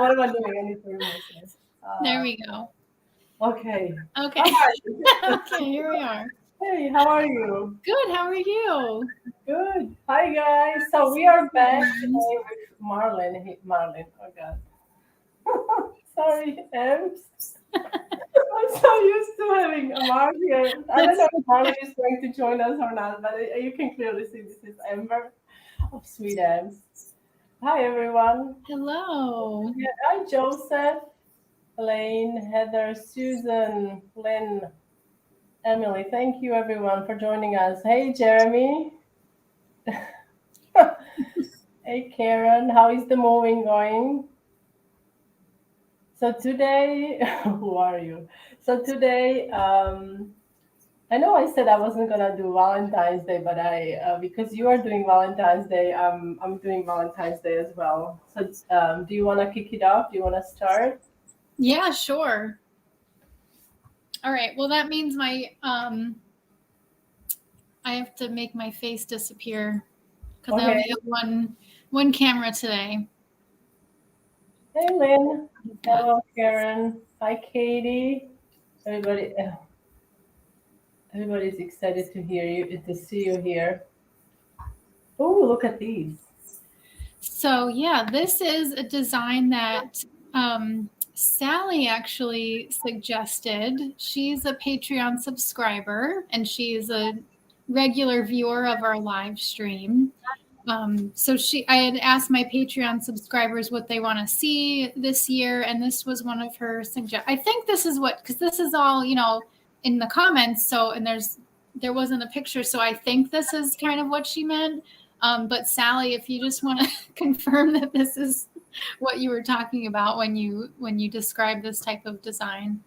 what am I doing? I need to remove this. There we go. Okay. Okay. Hi. Okay, here we are. Hey, how are you? Good. How are you? Good. Hi, guys. So we are back today with Marlon. Marlon. Oh, God. Sorry, Ems. I'm so used to having a Mark here. I don't know if Marlon is going to join us or not, but you can clearly see this is Amber of SweetAmbs. Hi, everyone. Hello. Yeah, hi, Joseph, Elaine, Heather, Susan, Lynn, Emily. Thank you, everyone, for joining us. Hey, Jeremy. Hey, Karen. How is the moving going? So today, who are you? So today, I know I said I wasn't gonna do Valentine's Day, but I because you are doing Valentine's Day, I'm doing Valentine's Day as well. So do you want to kick it off? Do you want to start? Yeah, sure. All right. Well, that means my I have to make my face disappear because I only have one camera today. Hey, Lynn. Hello, Karen. Hi, Katie. Everybody, everybody's excited to hear you, to see you here. Oh, look at these. So yeah, this is a design that Sally actually suggested. She's a Patreon subscriber and she's a regular viewer of our live stream. So I had asked my Patreon subscribers what they want to see this year, and this was one of her suggestions. I think this is because this is all in the comments. So there wasn't a picture, so I think this is kind of what she meant. But Sally, if you just want to confirm that this is what you were talking about when you describe this type of design.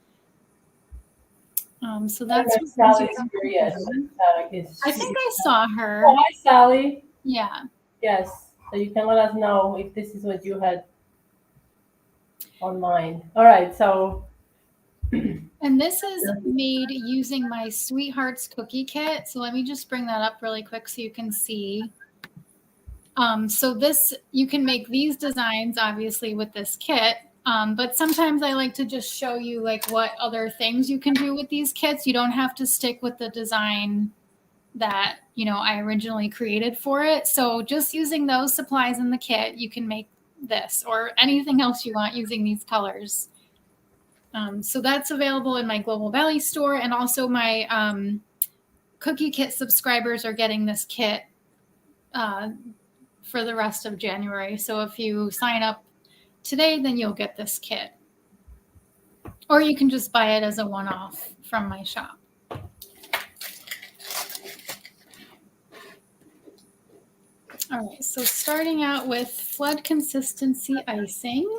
So that's what Sally's here. Yes, I think I saw her. Oh, hi, Sally. Yeah. Yes. So you can let us know if this is what you had on mind. All right. So. And this is made using my Sweethearts cookie kit. So let me just bring that up really quick so you can see. So you can make these designs obviously with this kit. But sometimes I like to just show you like what other things you can do with these kits. You don't have to stick with the design that, I originally created for it. So just using those supplies in the kit, you can make this or anything else you want using these colors. So that's available in my Global Valley store, and also my cookie kit subscribers are getting this kit for the rest of January. So if you sign up today, then you'll get this kit. Or you can just buy it as a one-off from my shop. All right, so starting out with flood consistency icing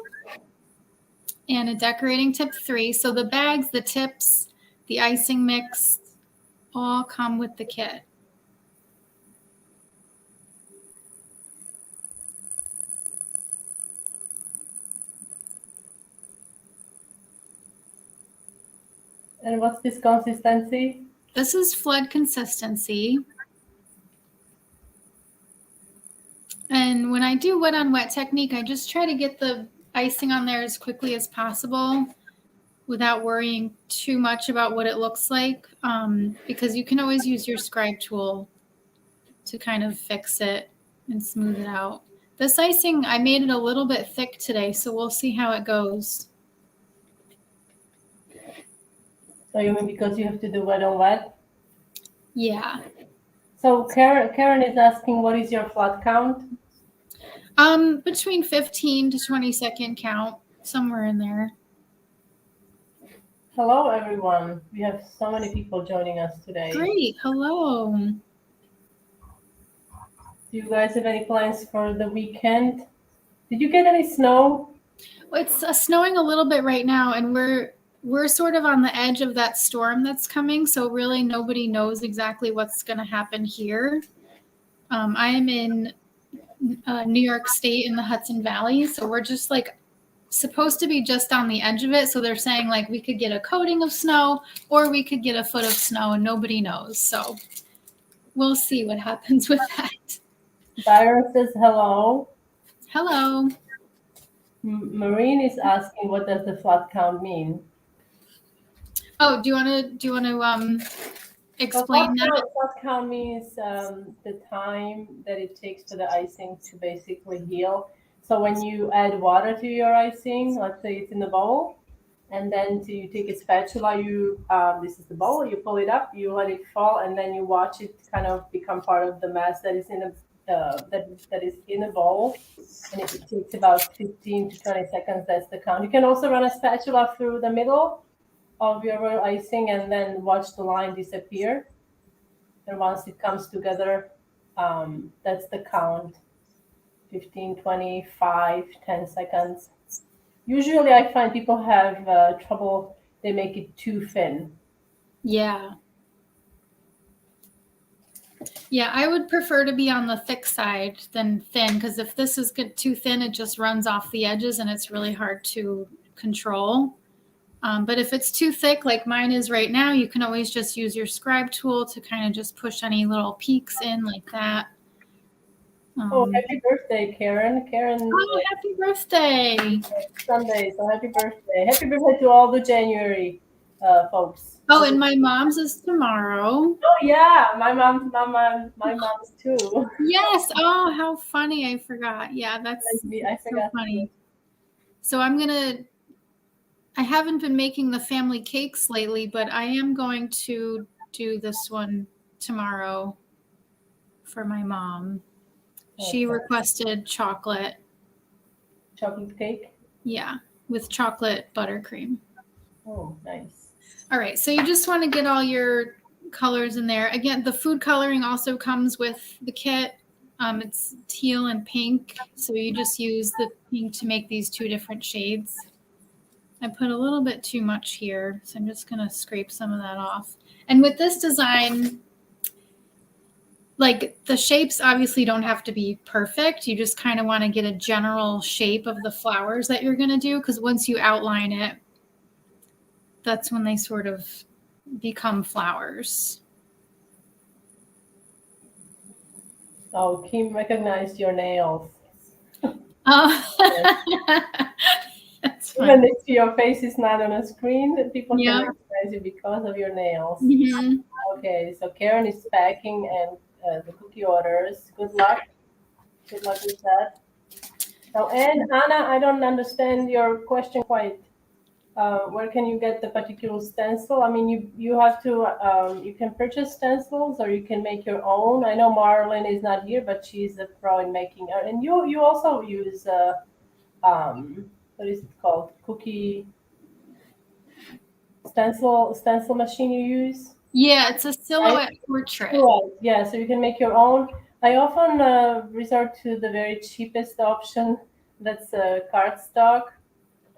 and a decorating tip 3. So the bags, the tips, the icing mix all come with the kit. And what's this consistency? This is flood consistency. And when I do wet on wet technique, I just try to get the icing on there as quickly as possible without worrying too much about what it looks like, because you can always use your scribe tool to kind of fix it and smooth it out. This icing, I made it a little bit thick today, so we'll see how it goes. So you mean because you have to do wet on wet? Yeah. So Karen is asking, what is your flood count? Between 15 to 20 second count, somewhere in there. Hello, everyone. We have so many people joining us today. Great. Hello. Do you guys have any plans for the weekend? Did you get any snow? It's snowing a little bit right now, and we're sort of on the edge of that storm that's coming, so really nobody knows exactly what's going to happen here. I am in New York State in the Hudson Valley, so we're just like supposed to be just on the edge of it. So they're saying like we could get a coating of snow or we could get a foot of snow, and nobody knows. So we'll see what happens with that. Byron says hello. Hello. Marine is asking, what does the flat count mean? Oh, do you want to So explain that? flat count means the time that it takes for the icing to basically heal. So when you add water to your icing, let's say it's in the bowl, and then you take a spatula, you this is the bowl, you pull it up, you let it fall, and then you watch it kind of become part of the mass that is in the that is in the bowl. And if it takes about 15 to 20 seconds, that's the count. You can also run a spatula through the middle of your royal icing and then watch the line disappear. And once it comes together, that's the count: 15, 25, 10 seconds. Usually, I find people have trouble, they make it too thin. Yeah. Yeah, I would prefer to be on the thick side than thin, because if this is too thin, it just runs off the edges and it's really hard to control. But if it's too thick, like mine is right now, you can always just use your scribe tool to kind of just push any little peaks in like that. Happy birthday, Karen. Oh, happy birthday. Sunday, so happy birthday. Happy birthday to all the January folks. Oh, and my mom's is tomorrow. Oh yeah, my mom's too. Yes. Oh, how funny. I forgot. Yeah, that's I forgot so funny. So I haven't been making the family cakes lately, but I am going to do this one tomorrow for my mom. She requested chocolate. Chocolate cake? Yeah, with chocolate buttercream. Oh, nice. All right, so you just want to get all your colors in there. Again, the food coloring also comes with the kit. It's teal and pink, so you just use the pink to make these two different shades. I put a little bit too much here, so I'm just going to scrape some of that off. And with this design, like the shapes obviously don't have to be perfect. You just kind of want to get a general shape of the flowers that you're going to do, because once you outline it, that's when they sort of become flowers. Oh, Kim recognized your nails. Oh, that's funny. Even if your face is not on a screen, people can recognize you because of your nails. Mm-hmm. Okay, so Karen is packing and the cookie orders. Good luck. Good luck with that. Now, and Anna, I don't understand your question quite. Where can you get the particular stencil? I mean, you have to you can purchase stencils or you can make your own. I know Marlene is not here, but she's a pro in making. And you also use what is it called? Cookie stencil machine you use? Yeah, it's a silhouette portrait. Yeah, so you can make your own. I often resort to the very cheapest option. That's a cardstock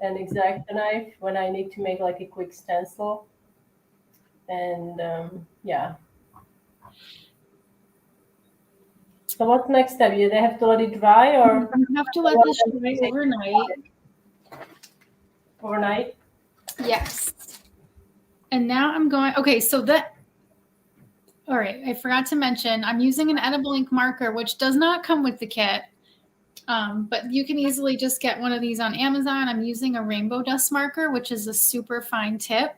and X-Acto knife when I need to make like a quick stencil. And yeah. So what's next step? They have to let it dry, or you have to let this dry overnight. Overnight? Yes. And now I'm going, okay, so all right, I forgot to mention, I'm using an edible ink marker, which does not come with the kit. But you can easily just get one of these on Amazon. I'm using a rainbow dust marker, which is a super fine tip.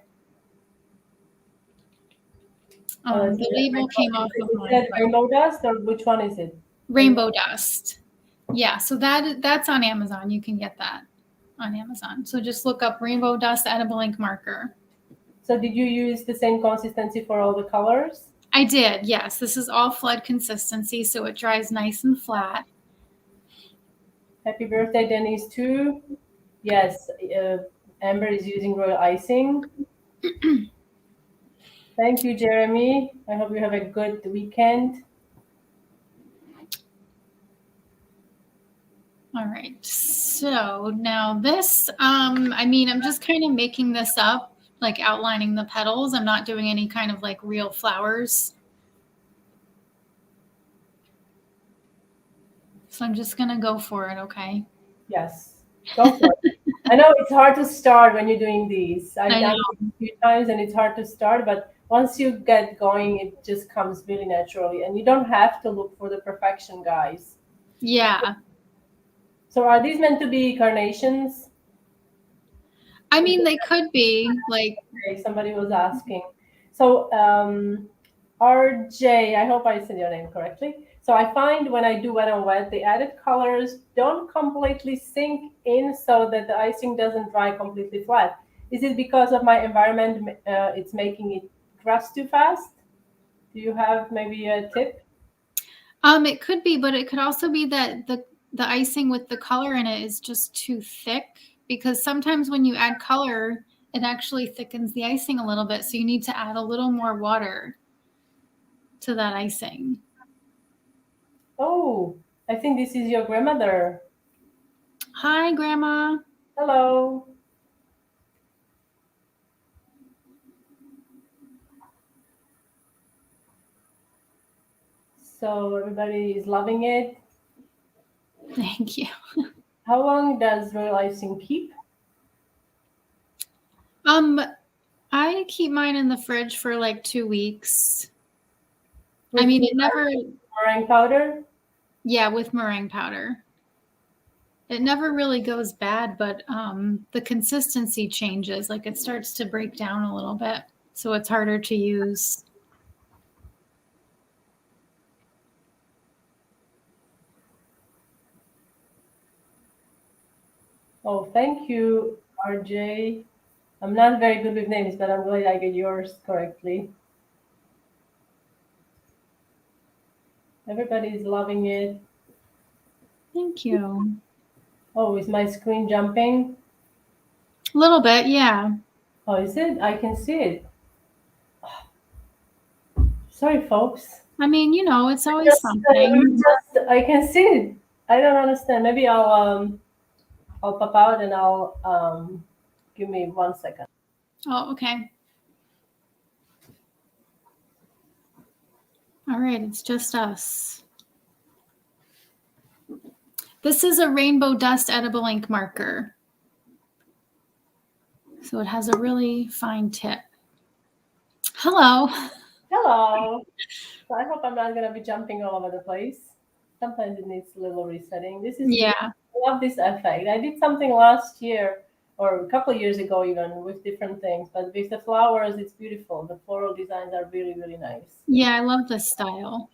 The label came off of mine. Is that rainbow dust, or which one is it? Rainbow dust. Yeah, so that's on Amazon. You can get that on Amazon. So just look up rainbow dust edible ink marker. So did you use the same consistency for all the colors? I did, yes. This is all flood consistency, so it dries nice and flat. Happy birthday, Denise, too. Yes, Amber is using royal icing. Thank you, Jeremy. I hope you have a good weekend. All right, so now this, I mean, I'm just kind of making this up, like outlining the petals. I'm not doing any kind of like real flowers. So I'm just going to go for it, okay? Yes, go for it. I know it's hard to start when you're doing these. I've done it a few times and it's hard to start, but once you get going, it just comes really naturally. And you don't have to look for the perfection, guys. Yeah. So are these meant to be carnations? I mean, they could be like, Okay, somebody was asking. So RJ, I hope I said your name correctly. So I find when I do wet on wet, the added colors don't completely sink in so that the icing doesn't dry completely flat. Is it because of my environment? It's making it crust too fast? Do you have maybe a tip? it could be, but it could also be that the icing with the color in it is just too thick, because sometimes when you add color, it actually thickens the icing a little bit. So you need to add a little more water to that icing. Oh, I think this is your grandmother. Hi, Grandma. Hello. So everybody is loving it. Thank you. How long does royal icing keep? I keep mine in the fridge for like 2 weeks. I With mean, it never, meringue powder? yeah, with meringue powder. It never really goes bad, but the consistency changes. Like it starts to break down a little bit, so it's harder to use. Oh, thank you, RJ. I'm not very good with names, but I'm glad I get yours correctly. Everybody's loving it. Thank you. Oh, is my screen jumping? A little bit, yeah. Oh, is it? I can see it. Sorry, folks. I mean, it's always Just, something. I can see it. I don't understand. Maybe I'll pop out and I'll give me 1 second. Oh, okay. All right, it's just us. This is a rainbow dust edible ink marker. So it has a really fine tip. Hello. Hello. So I hope I'm not gonna be jumping all over the place. Sometimes it needs a little resetting. This is beautiful. Yeah. I love this effect. I did something last year or a couple of years ago even with different things, but with the flowers, it's beautiful. The floral designs are really, really nice. Yeah, I love this style.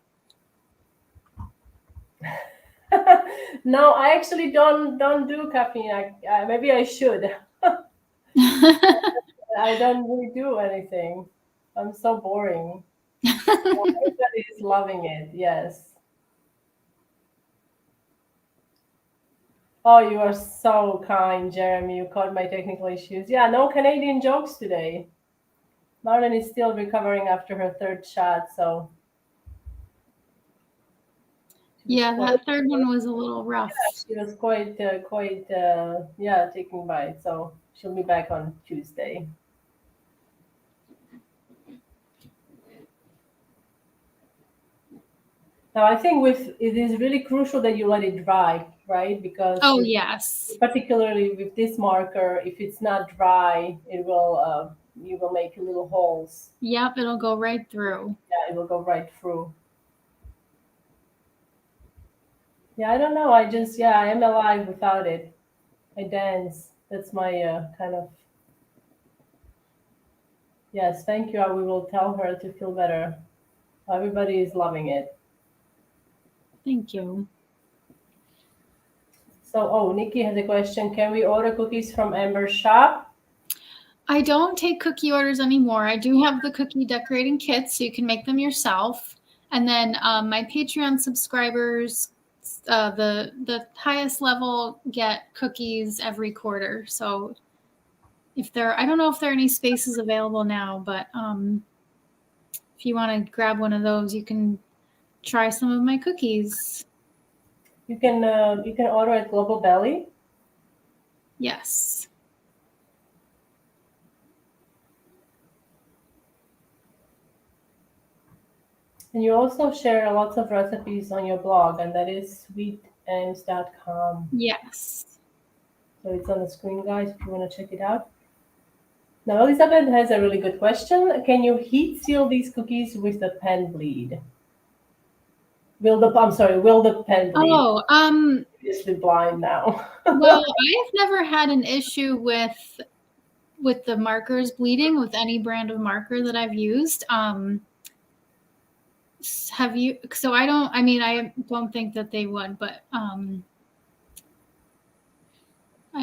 No, I actually don't do caffeine. Maybe I should. I don't really do anything. I'm so boring. Everybody is loving it. Yes. Oh, you are so kind, Jeremy. You caught my technical issues. Yeah, no Canadian jokes today. Marlon is still recovering after her third shot, so she was Yeah, that third one was a little rough. quite taking bites. So she'll be back on Tuesday. Now I think with it is really crucial that you let it dry, right? Because Oh, yes. particularly with this marker, if it's not dry, it will you will make little holes. Yep, it'll go right through. Yeah, it will go right through. Yeah, I don't know. I am alive without it. I dance. That's my kind of. Yes, thank you. We will tell her to feel better. Everybody is loving it. Thank you. So, oh, Nikki has a question. Can we order cookies from Amber's shop? I don't take cookie orders anymore. I do have the cookie decorating kits, so you can make them yourself. And then my Patreon subscribers, the highest level, get cookies every quarter. So I don't know if there are any spaces available now, but if you want to grab one of those, you can try some of my cookies. You can order at Global Belly. Yes. And you also share lots of recipes on your blog, and that is SweetAmbs.com. Yes. So it's on the screen, guys, if you want to check it out. Now, Elizabeth has a really good question. Can you heat seal these cookies with the pen bleed? Will the pen bleed? Oh, Obviously blind now. well, I've never had an issue with the markers bleeding with any brand of marker that I've used. Have you? So I don't. I mean, I don't think that they would, but I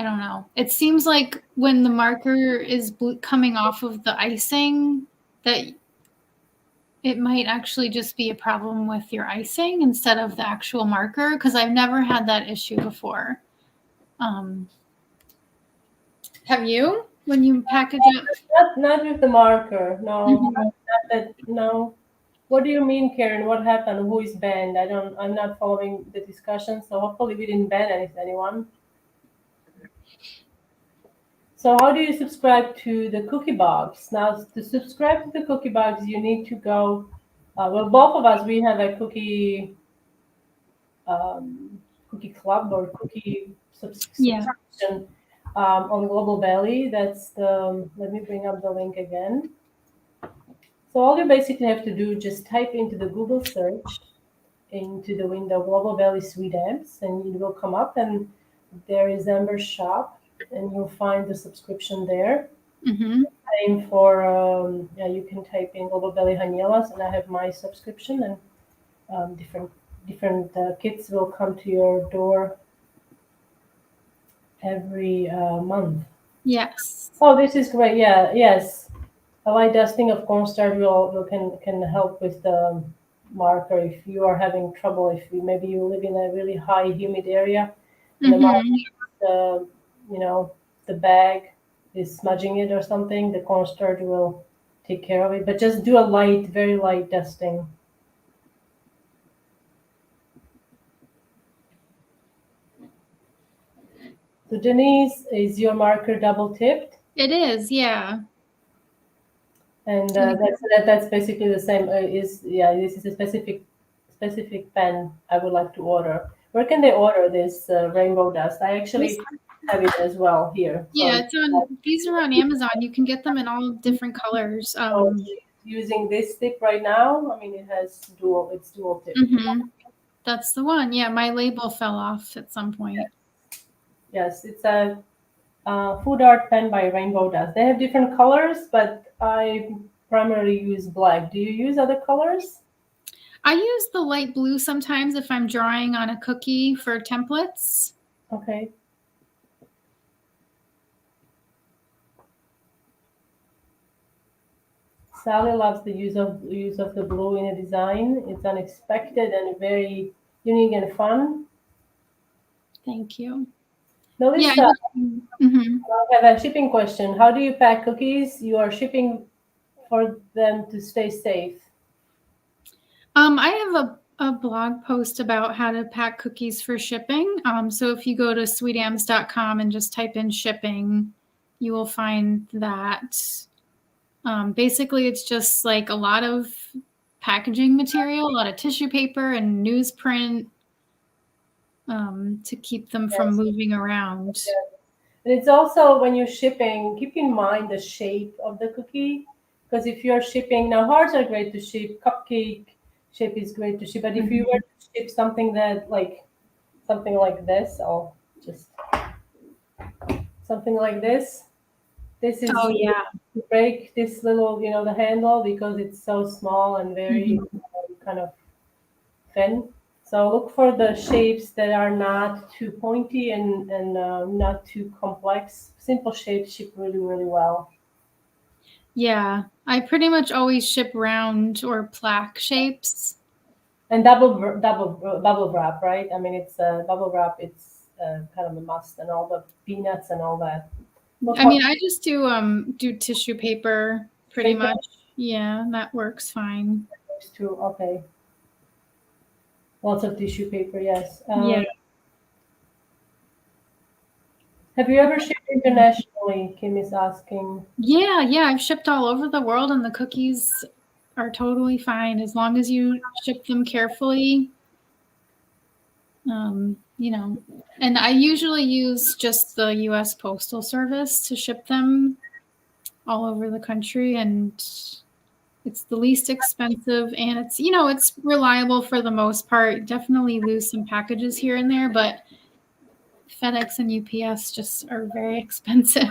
don't know. It seems like when the marker is coming off of the icing, that it might actually just be a problem with your icing instead of the actual marker, because I've never had that issue before. Have you, when you package it? Not with the marker. No, Mhm. not that. No. What do you mean, Karen? What happened? Who is banned? I don't. I'm not following the discussion. So hopefully we didn't ban anyone. So how do you subscribe to the cookie box? Now, to subscribe to the cookie box, you need to go. Well, both of us we have a cookie club or cookie Yeah. subscription on Global Belly. That's the. Let me bring up the link again. So all you basically have to do just type into the Google search into the window Global Belly SweetAmbs, and it will come up, and there is Amber's shop, and you'll find the subscription there. Mm-hmm. Same for yeah, you can type in Global Belly Haniela's, and I have my subscription, and different kits will come to your door every month. Yes. Oh, this is great. Yeah, yes. A light dusting of cornstarch will can help with the marker if you are having trouble. If maybe you live in a really high humid area, and the marker, Mm-hmm. uh, you know, the bag is smudging it or something, the cornstarch will take care of it. But just do a light, very light dusting. So Denise, is your marker double tipped? It is, yeah. And And that's basically the same. Is yeah, this is a specific pen I would like to order. Where can they order this rainbow dust? I this, actually have it as well here. yeah, it's on. These are on Amazon. You can get them in all different colors. So she's using this tip right now. I mean, it has dual. It's dual tip. Mm-hmm. That's the one. Yeah, my label fell off at some point. Yes, it's a food art pen by Rainbow Dust. They have different colors, but I primarily use black. Do you use other colors? I use the light blue sometimes if I'm drawing on a cookie for templates. Okay. Sally loves the use of the blue in a design. It's unexpected and very unique and fun. Thank you. Yeah. Melissa, Mm-hmm. I have a shipping question. How do you pack cookies? You are shipping for them to stay safe. I have a blog post about how to pack cookies for shipping. So if you go to sweetambs.com and just type in shipping, you will find that. Basically, it's just like a lot of packaging material, a lot of tissue paper and newsprint to keep them from Yes. moving around. Yes. And it's also when you're shipping, keep in mind the shape of the cookie. Because if you're shipping, now hearts are great to ship, cupcake shape is great to ship, but if you were to ship something like this, I'll just something like this is Oh yeah. to break this little, the handle because it's so small and very Mhm. kind of thin. So look for the shapes that are not too pointy and not too complex. Simple shapes ship really, really well. Yeah, I pretty much always ship round or plaque shapes. And bubble wrap, right? I mean, it's bubble wrap. It's kind of a must, and all the peanuts and all that. Look I what mean, I just do tissue paper pretty paper much. Yeah, that works fine. goes to. Okay, lots of tissue paper. Yes. Yeah. Have you ever shipped internationally? Kim is asking. Yeah, I've shipped all over the world and the cookies are totally fine as long as you ship them carefully. You know, and I usually use just the US Postal Service to ship them all over the country, and It's the least expensive, and it's, you know, it's reliable for the most part. Definitely lose some packages here and there, but FedEx and UPS just are very expensive.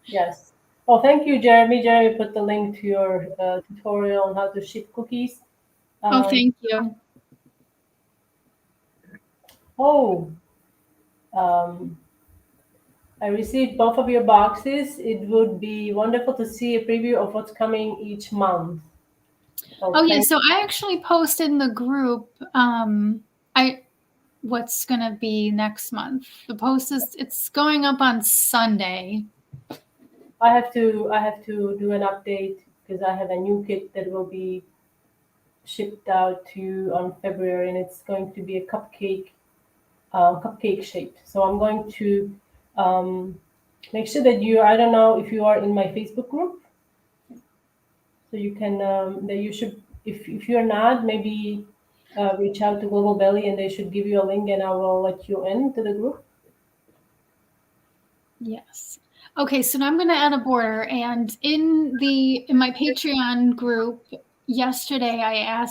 Yes. Oh, thank you, Jeremy. Jeremy put the link to your tutorial on how to ship cookies. Oh, thank you. Oh, um, I received both of your boxes. It would be wonderful to see a preview of what's coming each month. Oh yeah, so I actually posted in the group what's gonna be next month. The post it's going up on Sunday. I have to do an update because I have a new kit that will be shipped out to you on February, and it's going to be a cupcake shape. So I'm going to make sure that you. I don't know if you are in my Facebook group, so you can that you should. If you're not, maybe reach out to Global Belly, and they should give you a link, and I will let you in to the group. Yes. Okay, so now I'm going to add a border, and in my Patreon group yesterday, I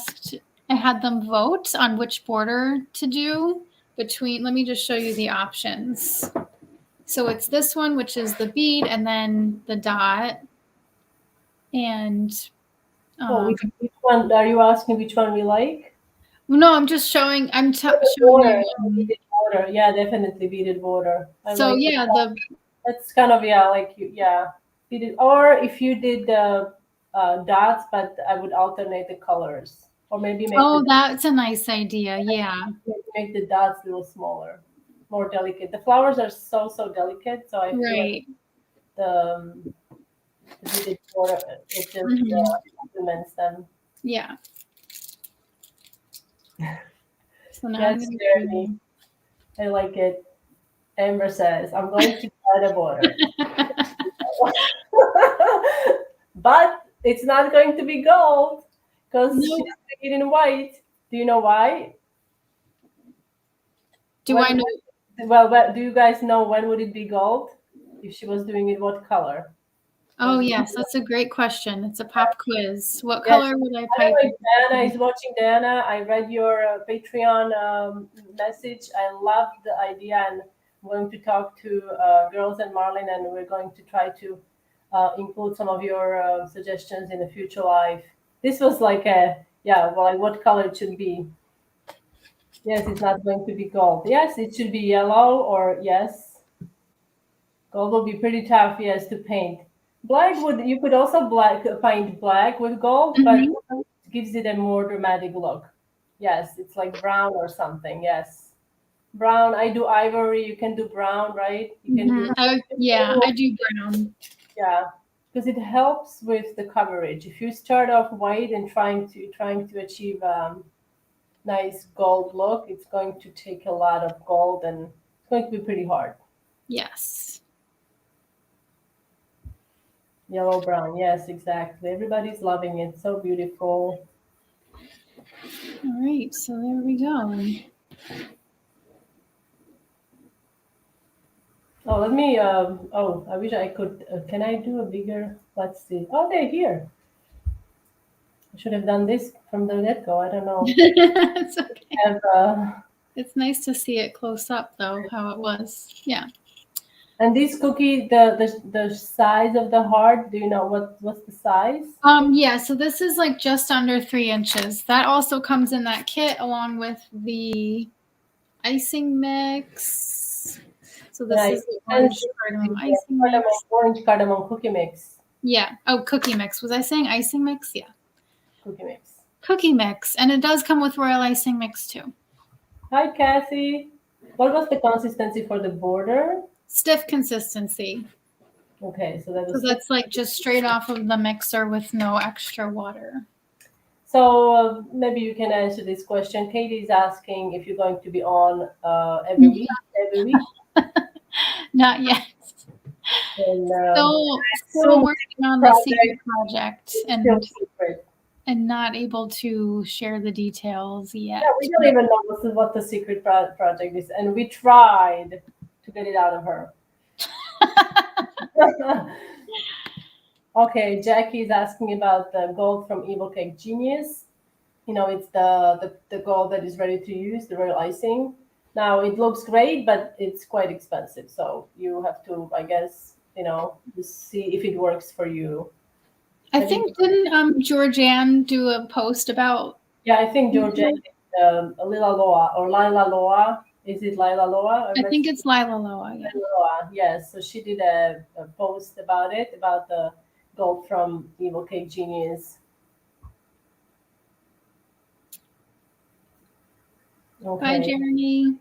had them vote on which border to do between. Let me just show you the options. So it's this one, which is the bead, and then the dot, and Which one are you asking? Which one we like? no, I'm just showing. Showing Border, you. beaded border. Yeah, definitely beaded border. I So like yeah, that's kind of like you. Yeah, beaded. Or if you did the dots, but I would alternate the colors, or maybe that's a nice idea. Yeah. make the dots a little smaller, more delicate. The flowers are so delicate, so I feel like Right. the beaded border it just complements them. Yeah. So now Yes, Jeremy, I like it. Amber says, "I'm going to try the border." But it's not going to be gold because she's No. doing it in white. Do you know why? Do I know? Well, do you guys know when would it be gold? If she was doing it, what color? Oh, yes, that's a great question. It's a pop quiz. What Yes. color would I By the pipe? way, Diana is watching. Diana, I read your Patreon message. I love the idea, and I'm going to talk to Girls and Marlin, and we're going to try to include some of your suggestions in the future live. This was like like what color it should be. Yes, it's not going to be gold. Yes, it should be yellow, or yes, gold will be pretty tough. Yes, to paint. Black would you could also paint black with gold, but Mhm. it gives it a more dramatic look. Yes, it's like brown or something. Yes, brown. I do ivory. You can do brown, right? You can do Yeah, I do brown. yeah, because it helps with the coverage. If you start off white and trying to achieve nice gold look, it's going to take a lot of gold and it's going to be pretty hard. Yes. Yellow brown, yes, exactly. Everybody's loving it. So beautiful. All right, so there we go. Oh, let me. I wish I could. Can I do a bigger? Let's see. Oh, they're here. I should have done this from the get go. I don't know. It's okay. Have, It's nice to see it close up, though, how it was. Yeah. and this cookie, the size of the heart. Do you know what's the size? Yeah, so this is like just under 3 inches. That also comes in that kit along with the icing mix. So this is the orange cardamom icing mix. Orange cardamom cookie mix. Yeah. Oh, cookie mix. Was I saying icing mix? Yeah. Cookie mix. Cookie mix. And it does come with royal icing mix too. Hi, Cassie. What was the consistency for the border? Stiff consistency. Okay, so that's like just straight off of the mixer with no extra water. So maybe you can answer this question. Katie is asking if you're going to be on every week. Every week. Not yet. And, still working on the secret project and not able to share the details yet. Yeah, we don't even know what the secret project is, and we tried to get it out of her. Okay, Jackie is asking about the gold from Evil Cake Genius. It's the gold that is ready to use, the royal icing. Now it looks great, but it's quite expensive. So you have to, I guess, see if it works for you. I Have you? think didn't Georgianne do a post about? Yeah, I think Georgia, Lila Loa or Laila Loa. Is it Laila Loa? I think it's Lila Loa. Yeah. Loa. Yes. So she did a post about it, about the gold from Evil Cake Genius. Bye, Okay. Jeremy.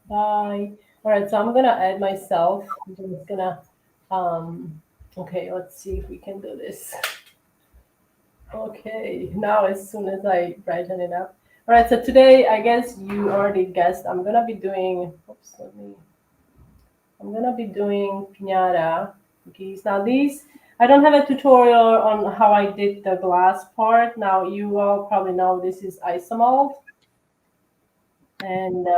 Bye. All right, so I'm gonna add myself. I'm just gonna, okay, let's see if we can do this. Okay, now as soon as I brighten it up. All right, so today, I guess you already guessed, I'm gonna be doing pinata cookies. Now these, I don't have a tutorial on how I did the glass part. Now you all probably know this is Isomalt, and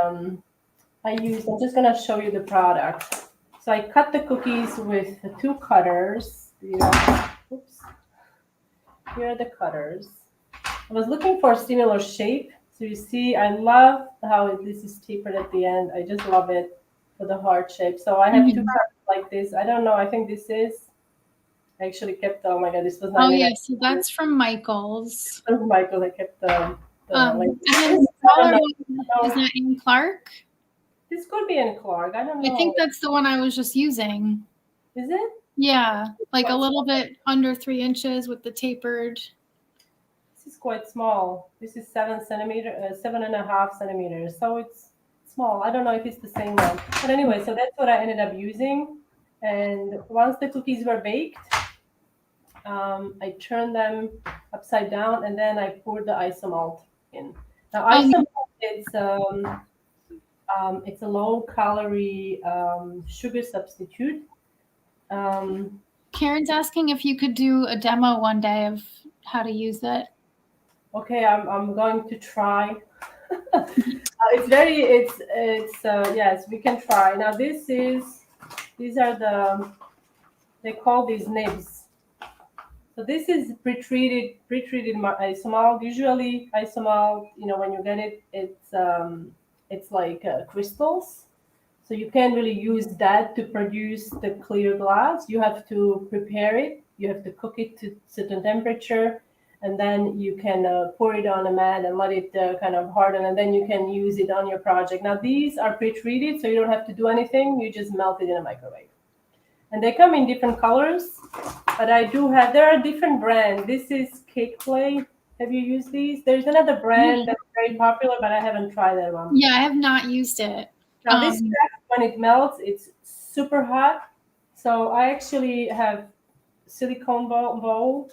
I'm just gonna show you the product. So I cut the cookies with the two cutters. Oops, here are the cutters. I was looking for a similar shape. So you see, I love how this is tapered at the end. I just love it for the heart shape. So I have two Mhm. cutters like this. I don't know. I think this is, I actually kept, oh my God, this was Oh 99. yeah, so that's from Michael's. Michael, I kept like, And then the I don't smaller know. one, is that in Clark? This could be in Clark. I don't I know. think that's the one I was just using. Is it? Yeah, like a Quite little small. bit under 3 inches with the tapered. This is quite small. This is 7.5 centimeters. So it's small. I don't know if it's the same one. But anyway, so that's what I ended up using. And once the cookies were baked, I turned them upside down and then I poured the isomalt in. Now, Um, isomalt, it's a low calorie sugar substitute. Um, Karen's asking if you could do a demo one day of how to use it. okay, I'm going to try. Yes, we can try. Now these are they call these nibs. So this is pre-treated isomalt. Usually isomalt, when you get it, it's like crystals. So you can't really use that to produce the clear glass. You have to prepare it. You have to cook it to certain temperature, and then you can pour it on a mat and let it kind of harden, and then you can use it on your project. Now these are pre-treated, so you don't have to do anything. You just melt it in a microwave, and they come in different colors. But there are different brands. This is Cake Play. Have you used these? There's another brand that's very popular, but I haven't tried that one. Yeah, I have not used it. Now this stuff, when it melts, it's super hot. So I actually have silicone bowl,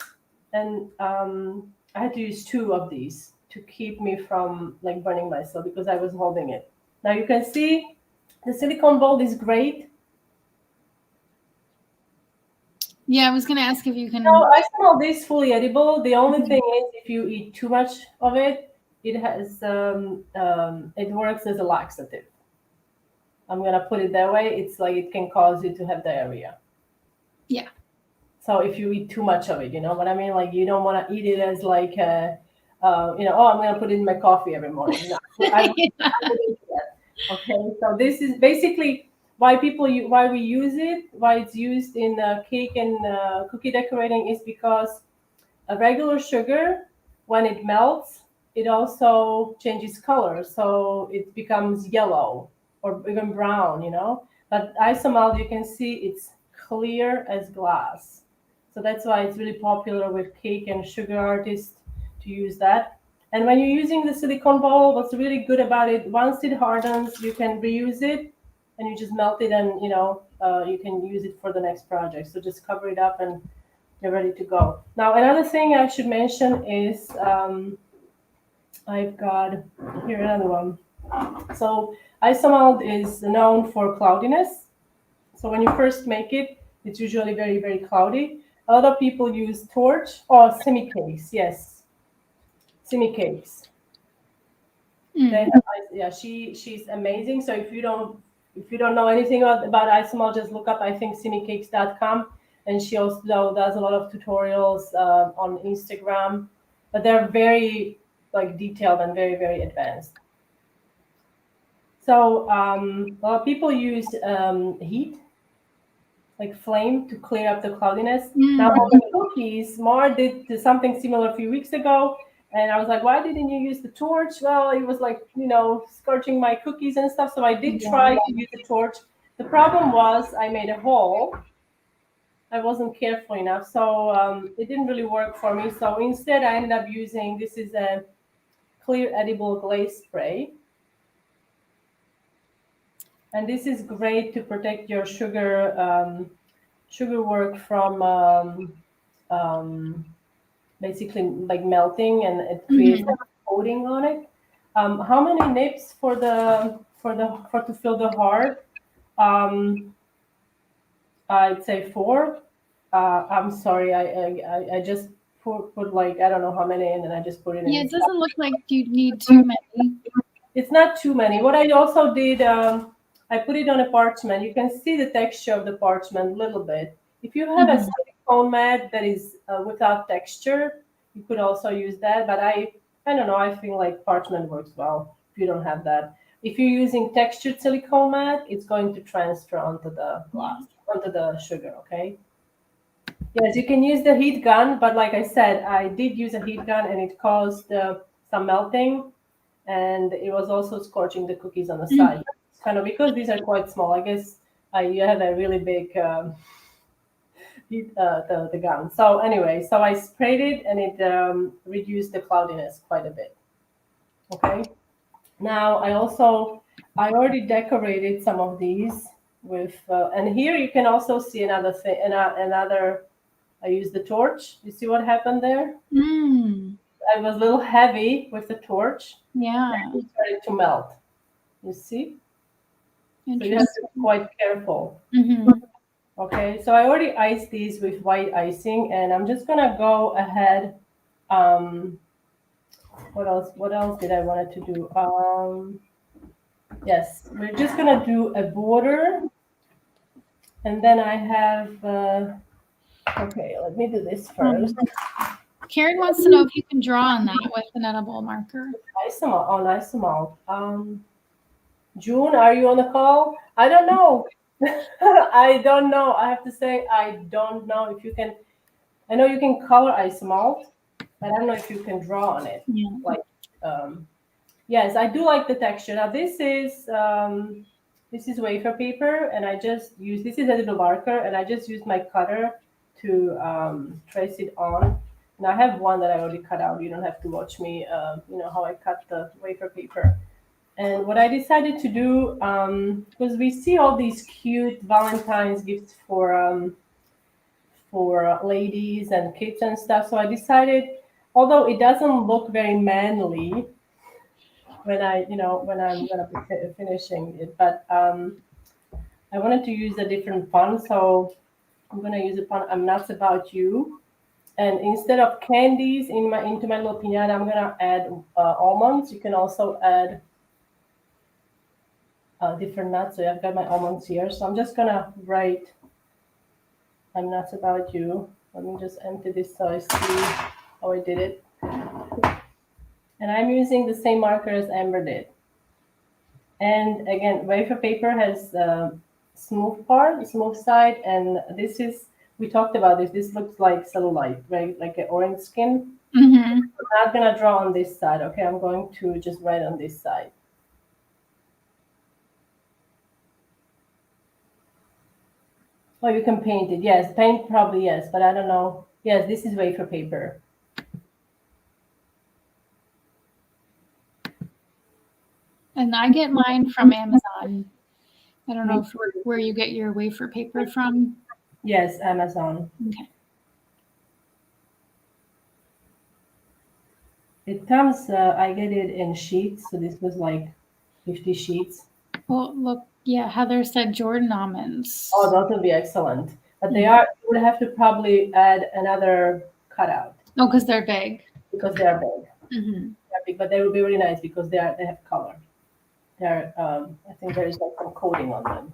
and I had to use two of these to keep me from like burning myself because I was holding it. Now you can see the silicone bowl is great. Yeah, I was gonna ask if you can. No, I smell this fully edible. The only thing is if you eat too much of it, it works as a laxative. I'm gonna put it that way. It's like it can cause you to have diarrhea. Yeah. So if you eat too much of it, you know what I mean? Like you don't want to eat it as like, oh, I'm gonna put it in my coffee every morning. No, I wouldn't do that. Okay, so this is basically why we use it, why it's used in cake and cookie decorating is because a regular sugar, when it melts, it also changes color, so it becomes yellow or even brown, But isomalt, you can see it's clear as glass. So that's why it's really popular with cake and sugar artists to use that. And when you're using the silicone bowl, what's really good about it, once it hardens, you can reuse it and you just melt it and, you can use it for the next project. So just cover it up and you're ready to go. Now, another thing I should mention is I've got here another one. So isomalt is known for cloudiness. So when you first make it, it's usually very, very cloudy. A lot of people use torch or semi cakes. Yes, semi cakes. They have, yeah, she's amazing. So if you don't know anything about isomalt, just look up I think simicakes.com and she also does a lot of tutorials on Instagram, but they're very like detailed and very, very advanced. So a lot of people use heat, like flame, to clear up the cloudiness. Now on the cookies, Mar did something similar a few weeks ago, and I was like, why didn't you use the torch? Well, it was like, scorching my cookies and stuff. So I did try to use the torch. The problem was I made a hole. I wasn't careful enough, so it didn't really work for me. So instead, I ended up using, this is a clear edible glaze spray. And this is great to protect your sugar work from basically like melting, and it creates a coating on it. How many nips for to fill the heart? I'd say 4. I'm sorry, I just put like, I don't know how many, and then I just put it in. Yeah, it doesn't look like you need too many. It's not too many. What I also did, I put it on a parchment. You can see the texture of the parchment a little bit. If you have a silicone mat that is without texture, you could also use that. But I don't know. I feel like parchment works well if you don't have that. If you're using textured silicone mat, it's going to transfer onto the glass, onto the sugar. Okay. Yes, you can use the heat gun, but like I said, I did use a heat gun, and it caused some melting, and it was also scorching the cookies on the side. It's kind of, because these are quite small, I guess you have a really big heat, the gun. So anyway, so I sprayed it, and it reduced the cloudiness quite a bit. Okay. Now I already decorated some of these with, and here you can also see another thing, another. I used the torch. You see what happened there? I was a little heavy with the torch. Yeah. It started to melt. You see? So you have to be quite careful. Okay, so I already iced these with white icing, and I'm just gonna go ahead. What else? What else did I wanted to do? Yes, we're just gonna do a border, and then I have. Okay, let me do this first. Karen wants to know if you can draw on that with an edible marker. Isomalt. June, are you on the call? I don't know. I don't know. I have to say, I don't know if you can. I know you can color Isomalt, but I don't know if you can draw on it. Yeah. Like, yes, I do like the texture. Now this is wafer paper, and I just use, this is a little marker, and I just use my cutter to trace it on. And I have one that I already cut out. You don't have to watch me, how I cut the wafer paper. And what I decided to do, because we see all these cute Valentine's gifts for ladies and kids and stuff, so I decided, although it doesn't look very manly when I'm gonna be finishing it, but I wanted to use a different font, so I'm gonna use a font. I'm nuts about you. And instead of candies into my little pinata, I'm gonna add almonds. You can also add different nuts. So I've got my almonds here. So I'm just gonna write, I'm nuts about you. Let me just empty this so I see how I did it. And I'm using the same marker as Amber did. And again, wafer paper has smooth side, and this is, we talked about this. This looks like cellulite, right? Like an orange skin. I'm not gonna draw on this side, okay? I'm going to just write on this side. Oh, you can paint it. Yes, paint probably, yes, but I don't know. Yes, this is wafer paper. And I get mine from Amazon. I don't know where you get your wafer paper from. Yes, Amazon. Okay. It comes, I get it in sheets, so this was like 50 sheets. Well, look, yeah, Heather said Jordan almonds. Oh, that would be excellent. But they are, you would have to probably add another cutout. Oh, because they're big. Because they are big. They're big, but they will be really nice because they have color. They're, I think there is like some coating on them.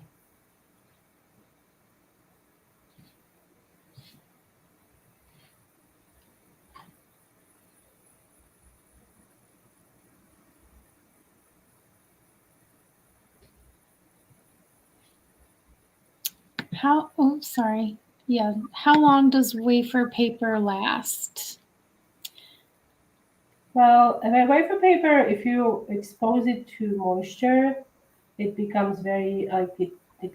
Sorry. Yeah. How long does wafer paper last? Well, a wafer paper, if you expose it to moisture, it becomes very like it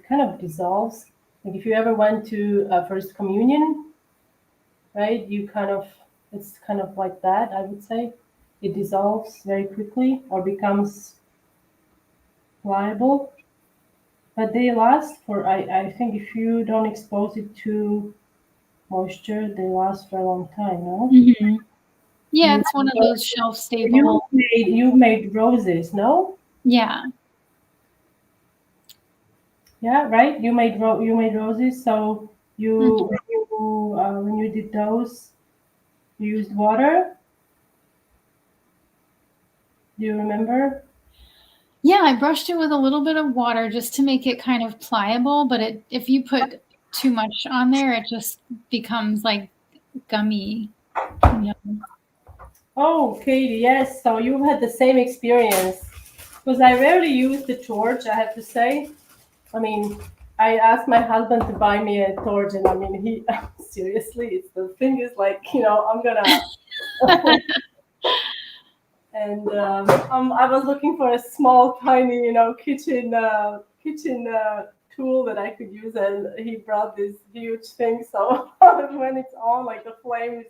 kind of dissolves. Like if you ever went to First Communion, right? You kind of it's kind of like that, I would say. It dissolves very quickly or becomes pliable. But they last for I think if you don't expose it to moisture, they last for a long time, no? Mm-hmm. Yeah, You it's one of those shelf you stable. made roses, no? Yeah. Yeah, right. You made roses, so Mhm. when you did those, you used water. Do you remember? Yeah, I brushed it with a little bit of water just to make it kind of pliable, but if you put too much on there, it just becomes like gummy. Yeah. Oh, Katie, yes. So you had the same experience. Because I rarely use the torch, I have to say. I mean, I asked my husband to buy me a torch, and I mean, he seriously, it's the thing is like, I'm gonna. And I was looking for a small, tiny, kitchen tool that I could use, and he brought this huge thing. So when it's on, like the flames,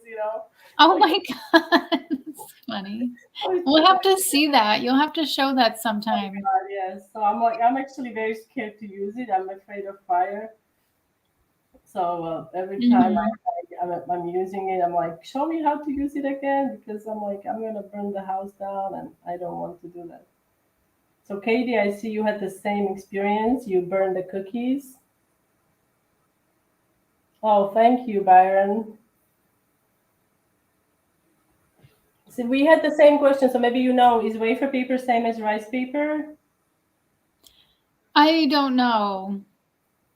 Oh like my god, that's funny. oh, it's We'll have to see that. You'll have to show that sometime. yes. So I'm actually very scared to use it. I'm afraid of fire. So every time Mhm. I'm using it, I'm like, show me how to use it again because I'm like, I'm gonna burn the house down, and I don't want to do that. So Katie, I see you had the same experience. You burned the cookies. Oh, thank you, Byron. So we had the same question. So maybe is wafer paper same as rice paper? I don't know.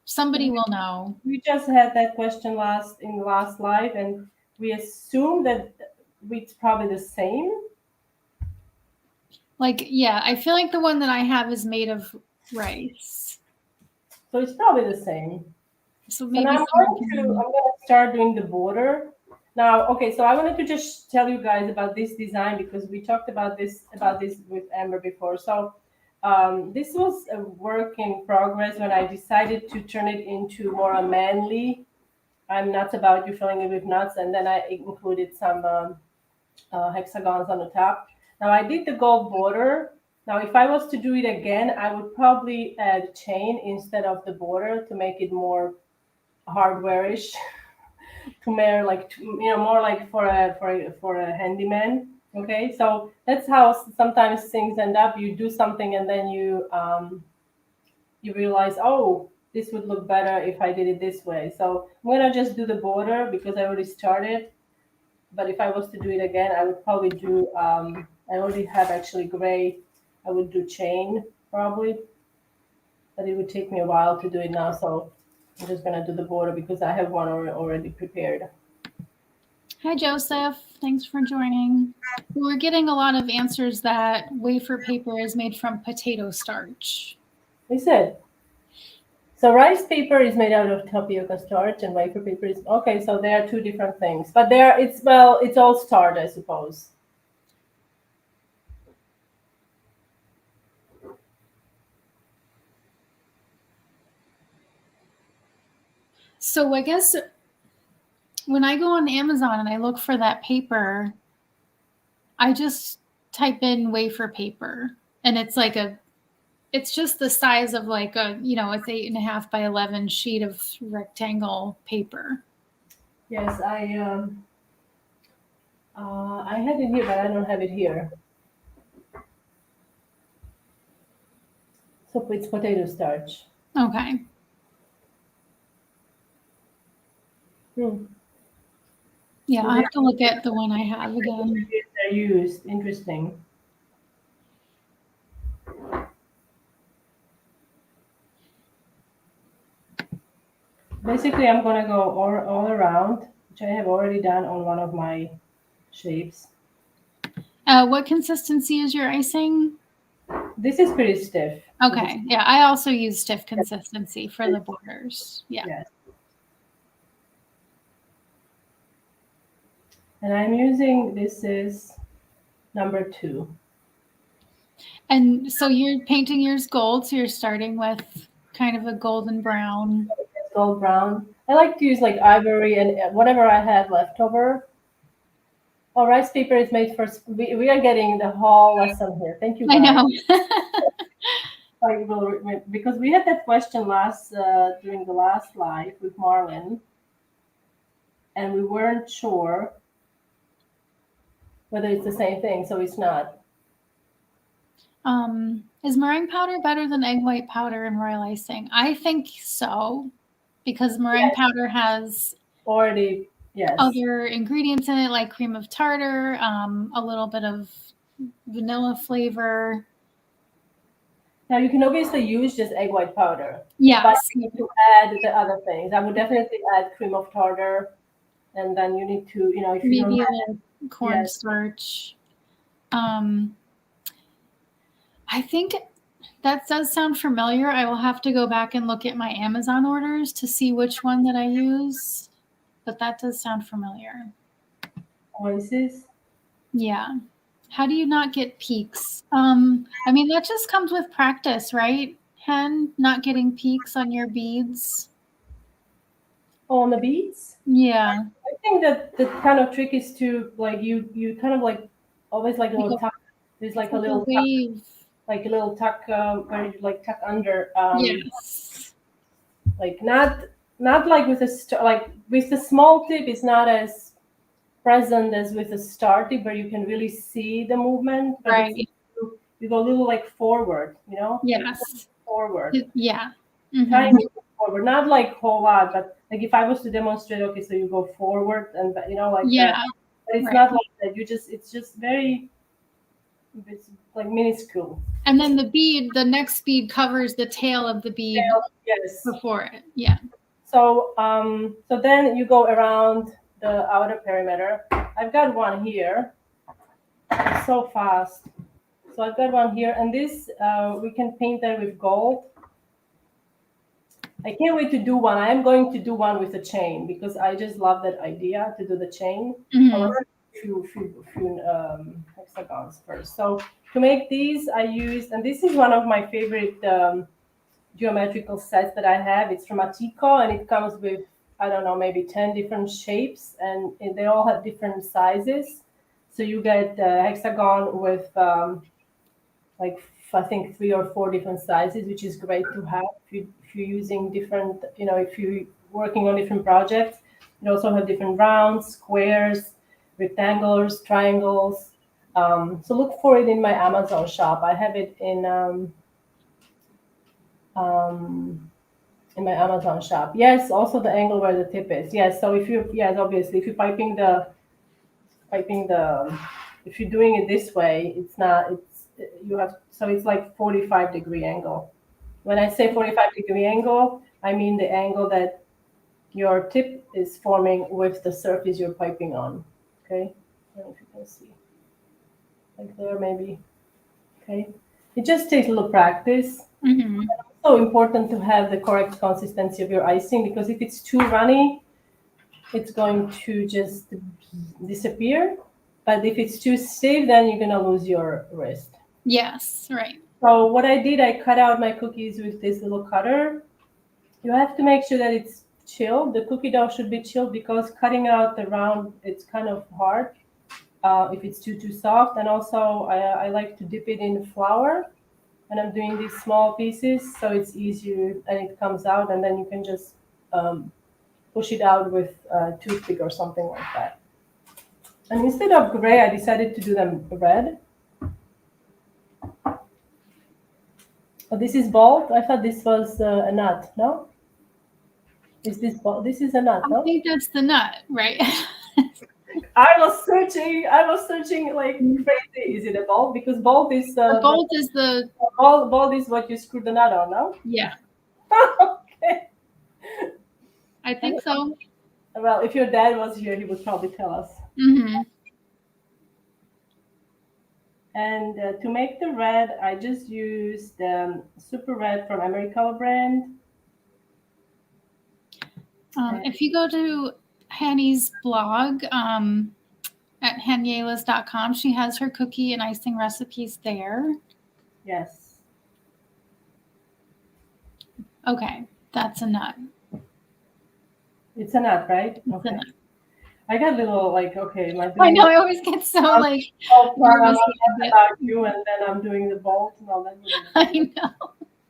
Because Somebody will know. we just had that question in the last live, and we assume that it's probably the same. Like, yeah, I feel like the one that I have is made of rice. So it's probably the same. So So now maybe someone can. I'm going to start doing the border. Now, okay, so I wanted to just tell you guys about this design because we talked about this with Amber before. So this was a work in progress when I decided to turn it into more a manly. I'm nuts about you filling it with nuts, and then I included some hexagons on the top. Now I did the gold border. Now if I was to do it again, I would probably add chain instead of the border to make it more hardware-ish to more like for a handyman. Okay, so that's how sometimes things end up. You do something and then you realize, oh, this would look better if I did it this way. So I'm gonna just do the border because I already started. But if I was to do it again, I would probably do. I already have actually gray. I would do chain probably, but it would take me a while to do it now. So I'm just gonna do the border because I have one already prepared. Hi, Joseph. Thanks for joining. We're getting a lot of answers that wafer paper is made from potato starch. They said so. Rice paper is made out of tapioca starch, and wafer paper is okay. So they are two different things, but it's all starch, I suppose. So I guess when I go on Amazon and I look for that paper, I just type in wafer paper, and it's just the size of like it's 8.5 by 11 sheet of rectangle paper. Yes, I had it here, but I don't have it here. So it's potato starch. Okay. Hmm. Yeah, So I'll have to look at the one I have again. they're used. Interesting. Basically, I'm gonna go all around, which I have already done on one of my shapes. What consistency is your icing? This is pretty stiff. Okay. Yeah, I also use stiff consistency for the borders. Yeah. Yes. And I'm using, this is number 2. And so you're painting yours gold, so you're starting with kind of a golden brown. Gold brown. I like to use like ivory and whatever I have left over. Oh, rice paper is made for, we are getting the whole lesson here. Thank you I guys. know. Because we had that question during the last live with Marlon, and we weren't sure whether it's the same thing, so it's not. Is meringue powder better than egg white powder in royal icing? I think so, because meringue powder has Already, yes. other ingredients in it, like cream of tartar, a little bit of vanilla flavor. Now you can obviously use just egg white powder. Yes. But you need to add the other things. I would definitely add cream of tartar, and then you need to, if you Maybe don't a have, little cornstarch. I think that does sound familiar. I will have to go back and look at my Amazon orders to see which one that I use, but that does sound familiar. oasis. Yeah. How do you not get peaks? I mean, that just comes with practice, right? Hen, not getting peaks on your beads. Oh, on the beads? Yeah. I think that the kind of trick is to like you kind of like always like a little tuck. There's like a little tuck, wave. like a little tuck where you like tuck under. Yes. Like not like with like with the small tip, it's not as present as with the star tip where you can really see the movement. But Right. you go a little like forward, Yes. forward. Yeah. Tiny forward, not like whole lot, but like if I was to demonstrate, okay, so you go forward and like that. But it's not like that. It's just very, it's like minuscule. And then the next bead covers the tail of the bead Yes. before it. Yeah. So so then you go around the outer perimeter. I've got one here. It's so fast. So I've got one here, and this we can paint that with gold. I can't wait to do one. I am going to do one with a chain because I just love that idea to do the chain. Mhm. Few hexagons first. So to make these, I used, and this is one of my favorite geometrical sets that I have. It's from Atico, and it comes with, I don't know, maybe 10 different shapes, and they all have different sizes. So you get a hexagon with like I think 3 or 4 different sizes, which is great to have if you're using different, if you're working on different projects. You also have different rounds, squares, rectangles, triangles. So look for it in my Amazon shop. I have it in my Amazon shop. Yes, also the angle where the tip is. Yes, so obviously if you're piping the, if you're doing it this way, it's like 45-degree angle. When I say 45-degree angle, I mean the angle that your tip is forming with the surface you're piping on. Okay, I don't know if you can see, like there maybe. Okay, it just takes a little practice. Mm-hmm. It's so important to have the correct consistency of your icing, because if it's too runny, it's going to just disappear. But if it's too stiff, then you're gonna lose your wrist. Yes, right. So what I did, I cut out my cookies with this little cutter. You have to make sure that it's chilled. The cookie dough should be chilled, because cutting out the round, it's kind of hard if it's too soft. And also I like to dip it in flour when I'm doing these small pieces, so it's easier and it comes out, and then you can just push it out with a toothpick or something like that. And instead of gray, I decided to do them red. Oh, this is bald. I thought this was a nut. No, is this bald? This is a nut. No, I think that's the nut, right? I was searching like crazy. Is it a bald? Because bald is The bolt is the bald is what you screw the nut on. No. yeah. Okay. I think so. Well, if your dad was here, he would probably tell us. Mm-hmm. And to make the red, I just used Super Red from Americano brand. If you go to Hanny's blog at haniela's.com, she has her cookie and icing recipes there. Yes. Okay, that's a nut. It's a nut, right? It's Okay. a nut. I got a little like, okay, am I I doing know, I always get so like I'm nervous about you, and then I'm doing the bolt. No, that wouldn't I be. know.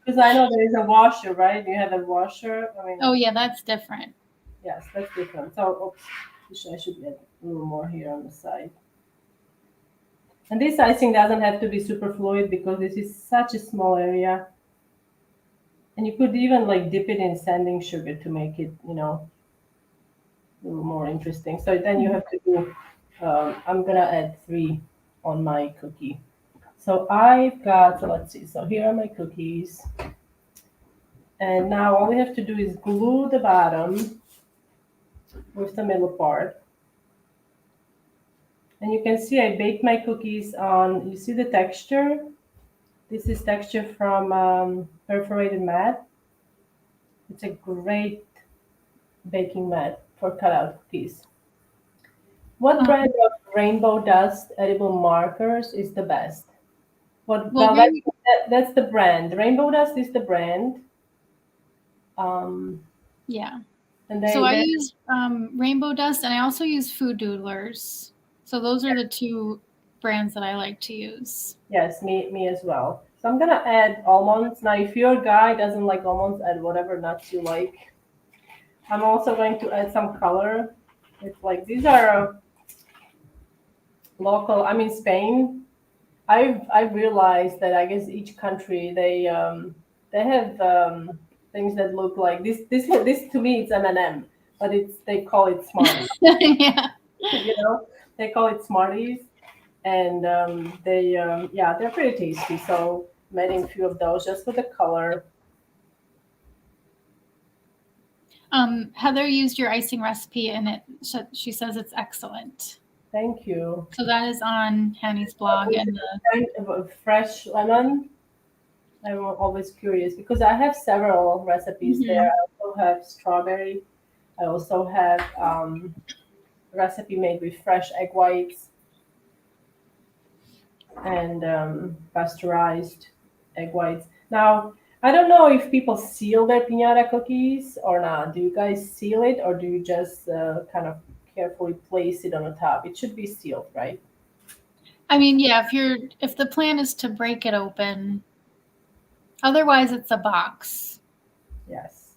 Because I know there is a washer, right? You have a washer. I mean, Oh yeah, that's different. yes, that's different. So, oops, I should get a little more here on the side. And this icing doesn't have to be super fluid because this is such a small area. And you could even like dip it in sanding sugar to make it, a little more interesting. So then you have to do, I'm gonna add 3 on my cookie. So I've got, so let's see, so here are my cookies. And now all we have to do is glue the bottom with the middle part. And you can see I baked my cookies on, you see the texture? This is texture from perforated mat. It's a great baking mat for cutout cookies. What Um, brand of rainbow dust edible markers is the best? well, Well, that's the brand. Rainbow dust is the brand. Um, yeah. and So I they use Rainbow Dust, and I also use Food Doodlers. So those are the 2 brands that I like to use. yes, me as well. So I'm gonna add almonds. Now, if your guy doesn't like almonds, add whatever nuts you like. I'm also going to add some color. It's like these are local. I'm in Spain. I've realized that I guess each country they have things that look like this to me it's M&M, but they call it Smarties. Yeah. You know, they call it Smarties, and yeah, they're pretty tasty. So I'm adding a few of those just for the color. Heather used your icing recipe, and she says it's excellent. Thank you. So that is on Hanny's blog, Is and it kind of a fresh lemon? I'm always curious because I have several recipes there. Mhm. I also have strawberry. I also have recipe made with fresh egg whites and pasteurized egg whites. Now, I don't know if people seal their pinata cookies or not. Do you guys seal it or do you just kind of carefully place it on the top? It should be sealed, right? I mean, yeah, if the plan is to break it open, otherwise it's a box. Yes.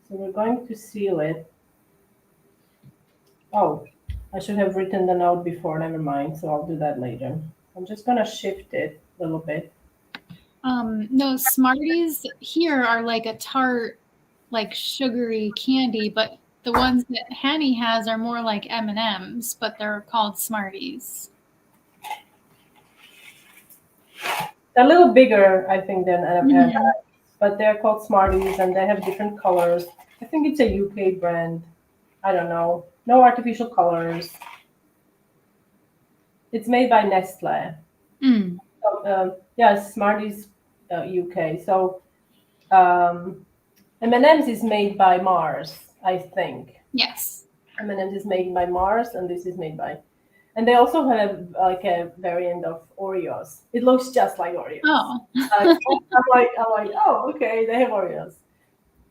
So we're going to seal it. Oh, I should have written the note before, never mind. So I'll do that later. I'm just gonna shift it a little bit. No, Smarties here are like a tart, like sugary candy, but the ones that Hanny has are more like M&Ms, but they're called Smarties. They're a little bigger, I think, than M&Ms, Mhm. but they're called Smarties and they have different colors. I think it's a UK brand. I don't know. No artificial colors. It's made by Nestle. Mm. So, yeah, Smarties UK. So M&M's is made by Mars, I think. Yes. M&M's is made by Mars, and this is made by. And they also have like a variant of Oreos. It looks just like Oreos. Oh. I'm like, oh, okay, they have Oreos.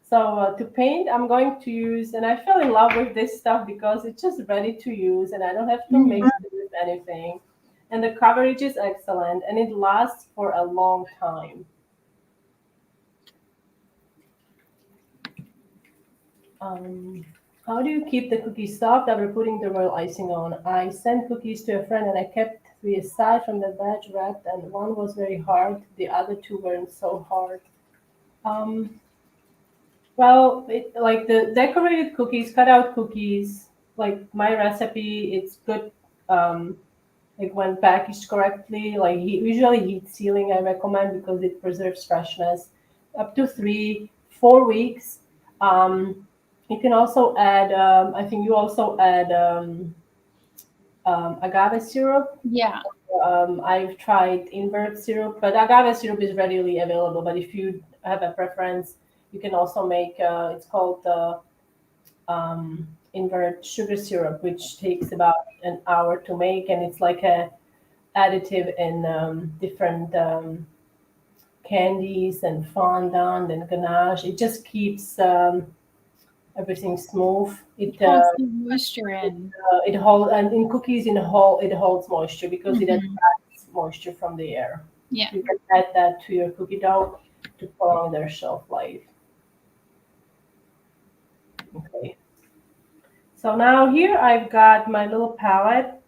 So to paint, I'm going to use, and I fell in love with this stuff because it's just ready to use, and I don't have to mix Mhm. it with anything. And the coverage is excellent, and it lasts for a long time. Um, how do you keep the cookies soft after putting the royal icing on? I sent cookies to a friend, and I kept 3 aside from the batch wrapped, and one was very hard. The other 2 weren't so hard. Um, Well, like the decorated cookies, cut out cookies, like my recipe, it's good. Like when packaged correctly, like usually heat sealing I recommend because it preserves freshness up to 3, 4 weeks. You can also add. I think you also add agave syrup. Yeah. I've tried invert syrup, but agave syrup is readily available. But if you have a preference, you can also make. It's called invert sugar syrup, which takes about an hour to make, and it's like a additive in different candies and fondant and ganache. It just keeps everything smooth. Holds the moisture in. It holds, and in cookies in whole it holds moisture because it Mhm. attracts moisture from the air. Yeah. You can add that to your cookie dough to prolong their shelf life. Okay. So now here I've got my little palette.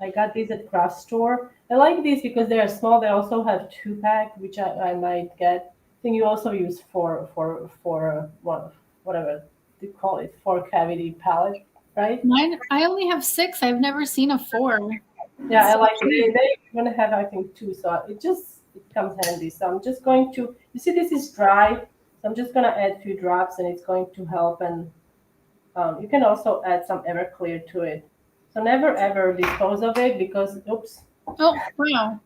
I got these at craft store. I like these because they are small. They also have 2-pack, which I might get. I think you also use for what whatever you call it, 4 cavity palette, right? Mine, I only have 6. I've never seen a 4. Yeah, I So like cute. they even have I think 2, so it comes handy. So I'm just going to you see this is dry, so I'm just gonna add a few drops and it's going to help and you can also add some Everclear to it. So never ever dispose of it because oops. Oh, wow.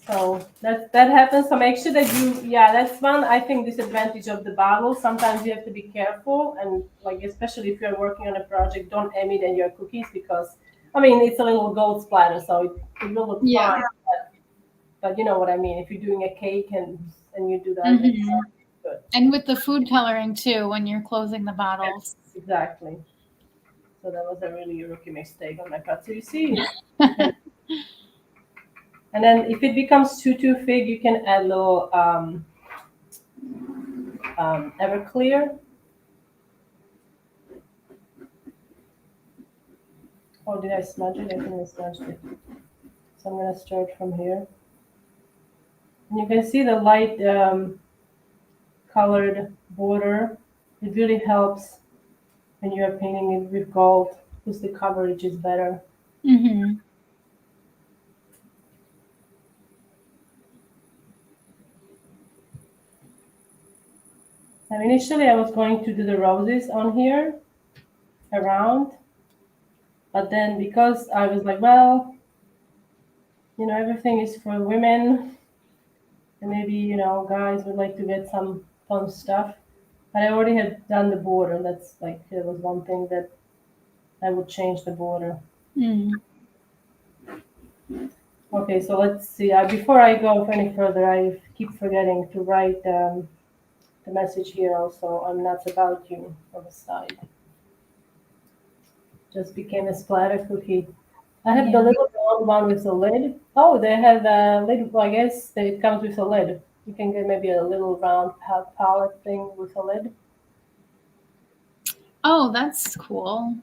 So that happens. So make sure that yeah, that's one I think disadvantage of the bottle. Sometimes you have to be careful and like especially if you're working on a project, don't aim it at your cookies because I mean it's a little gold splatter, so it will look Yeah. fine. But you know what I mean. If you're doing a cake and you do that, it's Hmm. not good. And with the food coloring too, when you're closing the bottles. Exactly. So that was a really rookie mistake on my part. So you see, you can, and then if it becomes too thick, you can add a little Everclear. Oh, did I smudge it? I think I smudged it. So I'm gonna start from here, and you can see the light colored border. It really helps when you are painting it with gold because the coverage is better. Hmm. And initially, I was going to do the roses on here around, but then because I was like, well, everything is for women, and maybe guys would like to get some fun stuff. But I already had done the border. That's like it was one thing that I would change the border. Mm. Okay, so let's see. Before I go any further, I keep forgetting to write the message here also. I'm nuts about you on the side. Just became a splatter cookie. I have the Yeah. little round one with the lid. Oh, they have a lid. Well, I guess it comes with a lid. You can get maybe a little round palette thing with a lid. Oh, that's cool.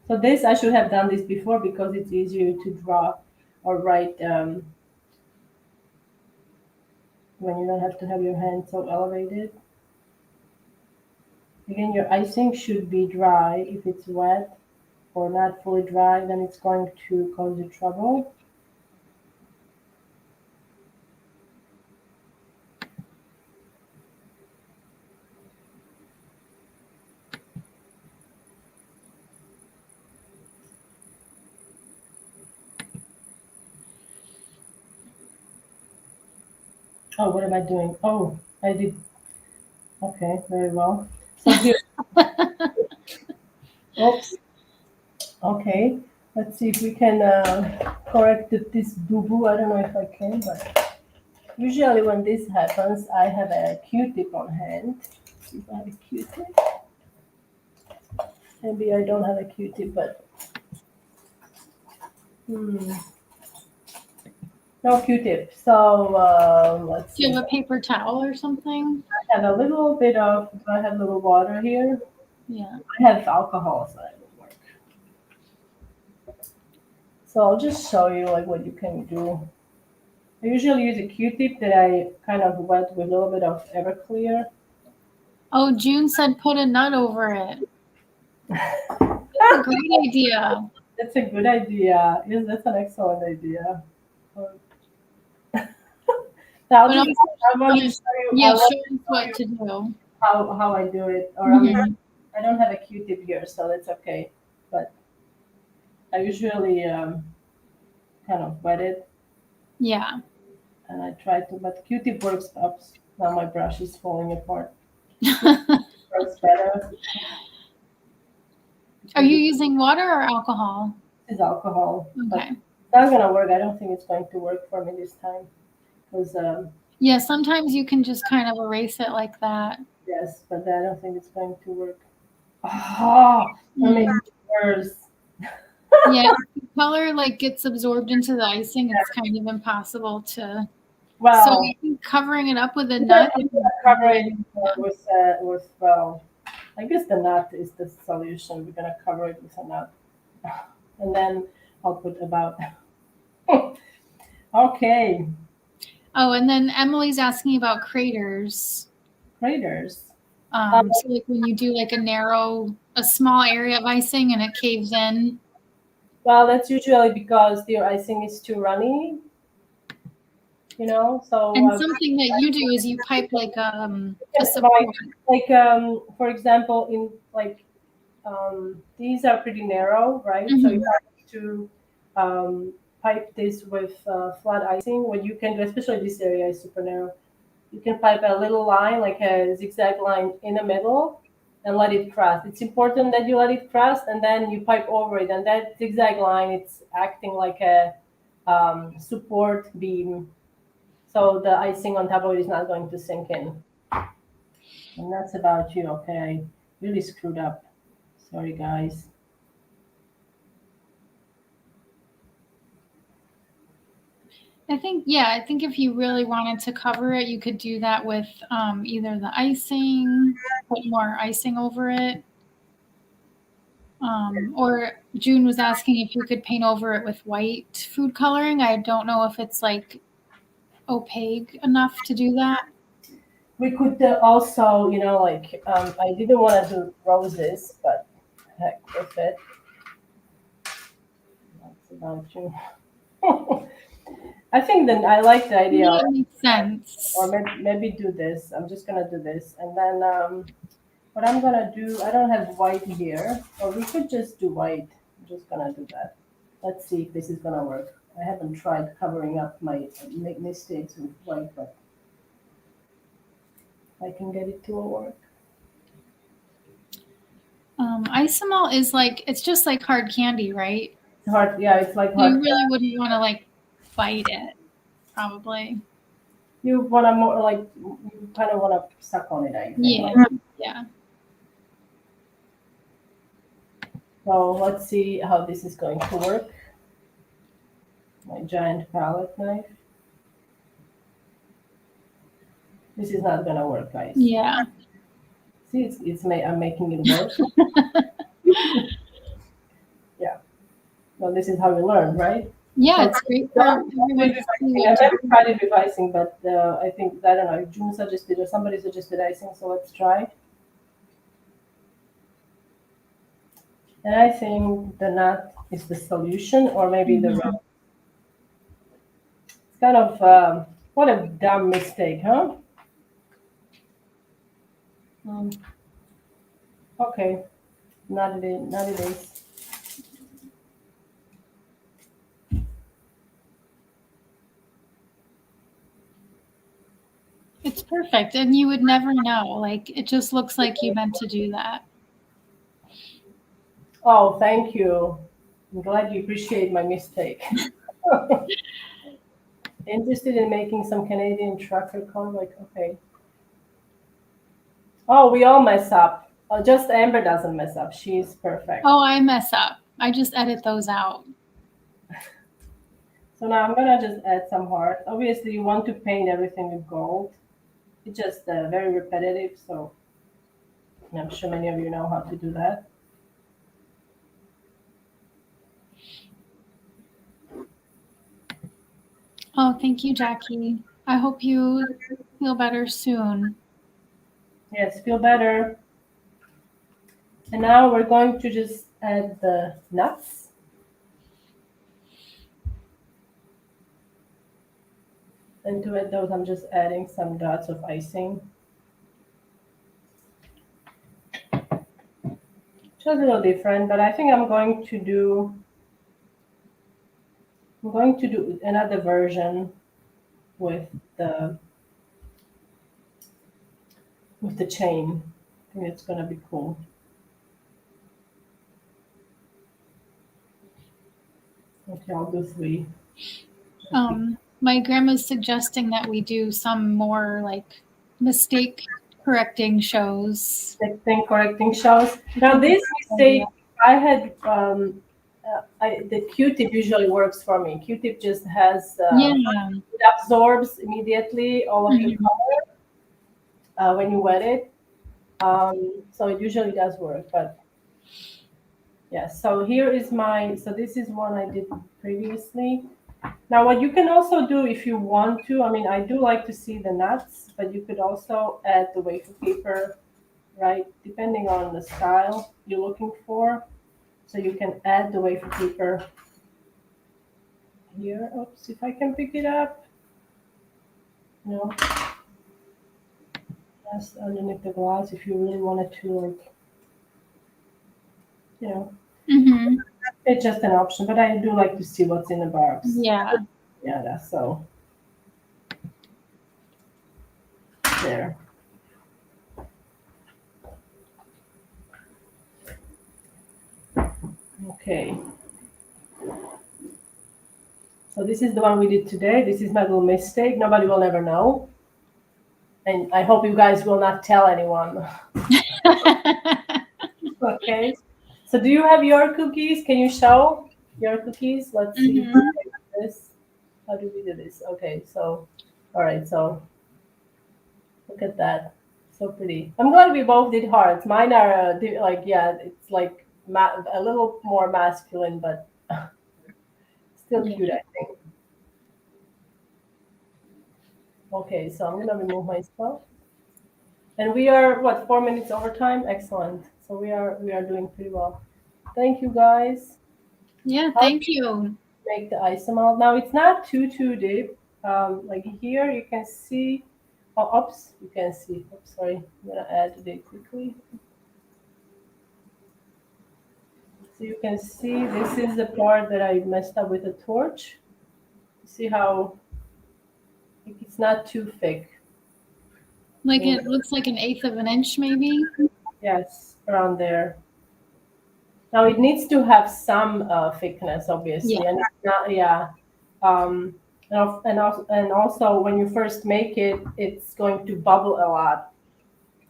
So this, I should have done this before because it's easier to draw or write when you don't have to have your hand so elevated. Again, your icing should be dry. If it's wet or not fully dry, then it's going to cause you trouble. Oh, what am I doing? Oh, I did. Okay, very well. So here, oops. Okay, let's see if we can correct this boo-boo. I don't know if I can, but usually when this happens, I have a Q-tip on hand. See if I have a Q-tip. Maybe I don't have a Q-tip, but hmm, no Q-tip. So let's Do you see. have a paper towel or something? I have a little bit of. I have a little water here. Yeah. I have alcohol, so that will work. So I'll just show you like what you can do. I usually use a Q-tip that I kind of wet with a little bit of Everclear. Oh, June said put a nut over it. That's a great idea. That's a good idea. Yes, that's an excellent idea. Now But also, I want to show you. I yeah, want show to us show what you to do. how I do it. Or Hmm. I don't have a Q-tip here, so that's okay. but I usually kind of wet it Yeah. and I try to, but Q-tip works up. Now my brush is falling apart. Q-tip works better Are because you it using water or alcohol? is alcohol, but Okay. it's not gonna work. I don't think it's going to work for me this time because Yeah, sometimes you can just kind of erase it like that. yes, but I don't think it's going to work. Oh, that makes Mm. it worse. Yeah, if the color like gets absorbed into the icing, it's kind of impossible to. So Well, I think covering it up with a you can, nut. you can cover it Yeah. with well, I guess the nut is the solution. We're gonna cover it with a nut, and then I'll put about. Okay, Oh, and then Emily's asking about craters. craters. Um, So like when you do like a small area of icing and it caves in. well, that's usually because the icing is too runny, you know. So And something that you do is you pipe like a like support. for example, in like these are pretty narrow, right? So you Mhm. have to pipe this with flat icing. What you can do, especially this area is super narrow, you can pipe a little line, like a zigzag line in the middle, and let it crust. It's important that you let it crust, and then you pipe over it. And that zigzag line, it's acting like a support beam, so the icing on top of it is not going to sink in. And that's about you. Okay, I really screwed up. Sorry, guys. I think if you really wanted to cover it, you could do that with either the icing, put more icing over it. Or June was asking if you could paint over it with white food coloring. I don't know if it's like opaque enough to do that. We could also, like I didn't want to do roses, but heck with it. That's about you. I think then I like the To me, idea, it makes or sense. maybe do this. I'm just gonna do this, and then what I'm gonna do. I don't have white here, or we could just do white. I'm just gonna do that. Let's see if this is gonna work. I haven't tried covering up my mistakes with white, but I can get it to work. Isomalt is like it's just like hard candy, right? It's hard, yeah. It's like So you hard. really wouldn't want to like bite it, probably. You wanna more like you kind of wanna suck on it, I think. Yeah, yeah. So let's see how this is going to work. My giant palette knife. This is not gonna work, guys. Yeah. See, I'm making it work. Yeah. Well, this is how we learn, right? Yeah, So it's great for everyone to see I've what never you. tried it with icing, but I think I don't know. June suggested or somebody suggested icing, so let's try. And I think the nut is the solution, or maybe the Mhm. rose. It's kind of what a dumb mistake, huh? Hmm. Okay, not it is. Not it is. It's perfect, and you would never know. Like it just looks like you meant to do that. Oh, thank you. I'm glad you appreciate my mistake. Interested in making some Canadian trucker corn? Like, okay. Oh, we all mess up. Just Amber doesn't mess up. She's perfect. Oh, I mess up. I just edit those out. So now I'm gonna just add some heart. Obviously, you want to paint everything with gold. It's just very repetitive, so I'm sure many of you know how to do that. Oh, thank you, Jackie. I hope you feel better soon. Yes, feel better. And now we're going to just add the nuts. And to add those, I'm just adding some dots of icing. Just a little different, but I think I'm going to do another version with the chain. I think it's gonna be cool. Okay, I'll do 3. My grandma's suggesting that we do some more like mistake correcting shows. Thing correcting shows. Now this mistake, I had the Q-tip usually works for me. Q-tip just has Yeah. it absorbs immediately all of the Mhm. color when you wet it. So it usually does work, but yeah. So here is my. So this is one I did previously. Now, what you can also do if you want to, I mean, I do like to see the nuts, but you could also add the wafer paper, right? Depending on the style you're looking for. So you can add the wafer paper here. Oops, if I can pick it up. No, just underneath the glass if you really wanted to, like, you know, Mm-hmm. it's just an option, but I do like to see what's in the box. Yeah. Yeah, that's so. There. Okay. So this is the one we did today. This is my little mistake. Nobody will ever know. And I hope you guys will not tell anyone. Okay. So do you have your cookies? Can you show your cookies? Let's see. Mm-hmm. This. How do we do this? Okay. So, all right. So look at that. So pretty. I'm glad we both did hearts. Mine are like, yeah, it's like a little more masculine, but still Yeah. cute, I think. Okay, so I'm gonna remove myself. And we are what, 4 minutes overtime? Excellent. So we are doing pretty well. Thank you guys. Yeah. How do Thank you. you make the isomalt? Now it's not too deep. Like here you can see. Oh, oops, you can see. Oops, sorry. I'm gonna add it quickly. So you can see this is the part that I messed up with the torch. See how it's not too thick. Like it looks like 1/8 of an inch, maybe. Yes, around there. Now it needs to have some thickness, Yeah. obviously, and it's not, yeah. Um, and also when you first make it, it's going to bubble a lot,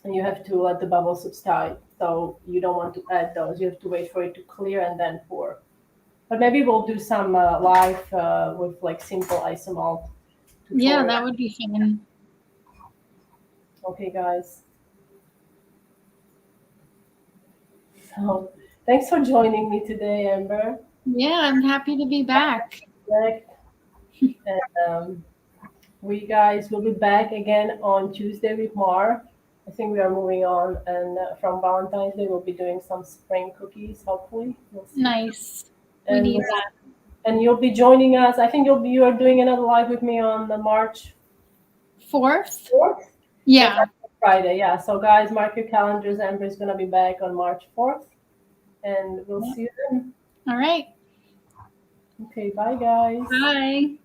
and you have to let the bubbles subside. So you don't want to add those. You have to wait for it to clear and then pour. But maybe we'll do some live with like simple isomalt Yeah, tutorial. that would be fun. Okay, guys. So thanks for joining me today, Amber. Yeah, I'm happy to be back. And we guys will be back again on Tuesday with Mar. I think we are moving on, and from Valentine's Day we'll be doing some spring cookies. Hopefully, we'll see. Nice. We And need that. and you'll be joining us. I think you are doing another live with me on the March 4th? 4th. Yes, Yeah. that's Friday. Yeah. So guys, mark your calendars. Amber is gonna be back on March 4th, and we'll see you then. All right. Okay. Bye, guys. Bye.